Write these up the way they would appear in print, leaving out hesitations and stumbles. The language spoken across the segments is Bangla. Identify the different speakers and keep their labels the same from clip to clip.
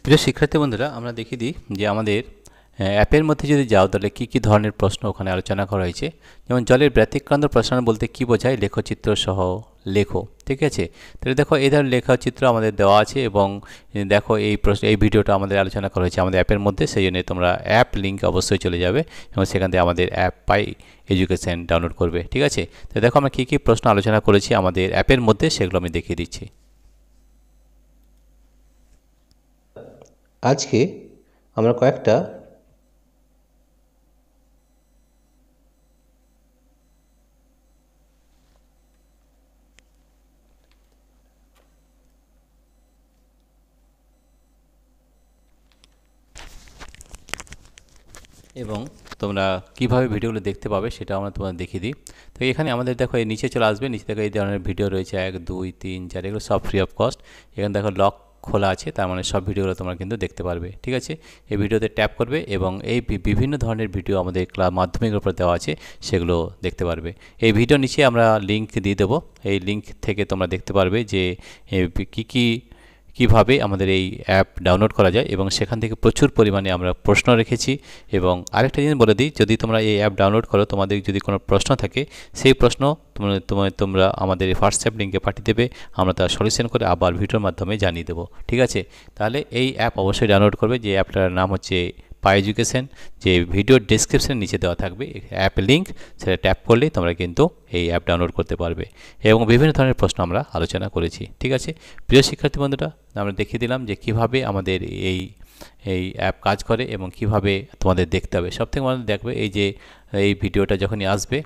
Speaker 1: প্রিয় শিক্ষার্থী বন্ধুরা, আমরা দেখিয়ে দিই যে আমাদের অ্যাপের মধ্যে যদি যাও তাহলে কী ধরনের প্রশ্ন ওখানে আলোচনা করা হয়েছে। যেমন জলের ব্যতিক্রান্ত প্রসারণ বলতে কী বোঝায়, লেখচিত্র সহ লেখো। ঠিক আছে, তাহলে দেখো এই ধরনের লেখচিত্র আমাদের দেওয়া আছে এবং দেখো এই ভিডিওটা আমাদের আলোচনা করা হয়েছে আমাদের অ্যাপের মধ্যে। সেই জন্য তোমরা অ্যাপ লিঙ্ক অবশ্যই চলে যাবে এবং সেখান থেকে আমাদের অ্যাপ পাই এডুকেশন ডাউনলোড করবে। ঠিক আছে, তো দেখো আমরা কী প্রশ্ন আলোচনা করেছি আমাদের অ্যাপের মধ্যে, সেগুলো আমি দেখিয়ে দিচ্ছি।
Speaker 2: আজকে আমরা কয়েকটা
Speaker 1: এবং তোমরা কিভাবে ভিডিওগুলো দেখতে পাবে সেটা আমরা তোমাদের দেখিয়ে দিই। তো এখানে আমাদের দেখো এই নিচে চলে আসবে, নিচে দেখো এই ধরনের ভিডিও রয়েছে 1 2 3 4, এগুলো সব ফ্রি অফ কস্ট। এখানে দেখো লক খোলা আছে, তার মানে সব ভিডিওগুলো তোমরা কিন্তু দেখতে পারবে। ঠিক আছে, এই ভিডিওতে ট্যাপ করবে এবং এই বিভিন্ন ধরনের ভিডিও আমাদের মাধ্যমিকের উপর দেওয়া আছে, সেগুলো দেখতে পারবে। এই ভিডিও নিচে আমরা লিঙ্ক দিয়ে দেবো, এই লিঙ্ক থেকে তোমরা দেখতে পারবে যে কীভাবে আমাদের এই অ্যাপ ডাউনলোড করা যায় এবং সেখান থেকে প্রচুর পরিমাণে আমরা প্রশ্ন রেখেছি। এবং আরেকটা জিনিস বলে দিই, যদি তোমরা এই অ্যাপ ডাউনলোড করো, তোমাদের যদি কোনো প্রশ্ন থাকে সেই প্রশ্ন তোমরা আমাদের এই হোয়াটসঅ্যাপ লিঙ্কে পাঠিয়ে দেবে, আমরা তার সলিউশন করে আবার ভিডিওর মাধ্যমে জানিয়ে দেবো। ঠিক আছে, তাহলে এই অ্যাপ অবশ্যই ডাউনলোড করবে, যে অ্যাপটার নাম হচ্ছে পাই এডুকেশন, যে ভিডিওর ডেসক্রিপশনের নিচে দেওয়া থাকবে অ্যাপ লিঙ্ক, সেটা ট্যাপ করলেই তোমরা কিন্তু এই অ্যাপ ডাউনলোড করতে পারবে এবং বিভিন্ন ধরনের প্রশ্ন আমরা আলোচনা করেছি। ঠিক আছে, প্রিয় শিক্ষার্থী বন্ধুরা, আমরা দেখিয়ে দিলাম যে কিভাবে আমাদের এই অ্যাপ কাজ করে এবং কিভাবে তোমাদের দেখতে হবে। সবথেকে আমাদের দেখবে এই ভিডিওটা যখনই আসবে,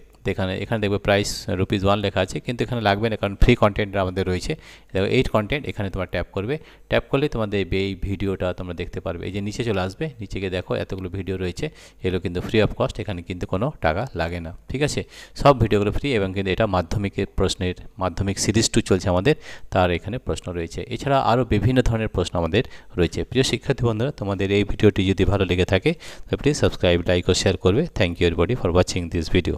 Speaker 1: এখানে দেখবে প্রাইস ₹1 লেখা আছে, কিন্তু এখানে লাগবে না, কারণ ফ্রি কন্টেন্ট আমাদের রয়েছে। দেখো 8 কন্টেন্ট, এখানে তোমরা ট্যাপ করবে, ট্যাপ করলে তোমাদের এই ভিডিওটা তোমরা দেখতে পারবে। এই যে নিচে চলে আসবে, নিচে গিয়ে দেখো এতগুলো ভিডিও রয়েছে, এগুলো কিন্তু ফ্রি অফ কস্ট, এখানে কিন্তু কোনো টাকা লাগে না। ঠিক আছে, সব ভিডিওগুলো ফ্রি এবং কিন্তু এটা মাধ্যমিক সিরিজ 2 চলছে আমাদের, তার এখানে প্রশ্ন রয়েছে। এছাড়া আরও বিভিন্ন ধরনের প্রশ্ন আমাদের রয়েছে। প্রিয় শিক্ষার্থী বন্ধুরা, তোমাদের এই ভিডিওটি যদি ভালো লেগে থাকে তো প্লিজ সাবস্ক্রাইব, লাইক ও শেয়ার করবে। Thank you everybody for watching this video.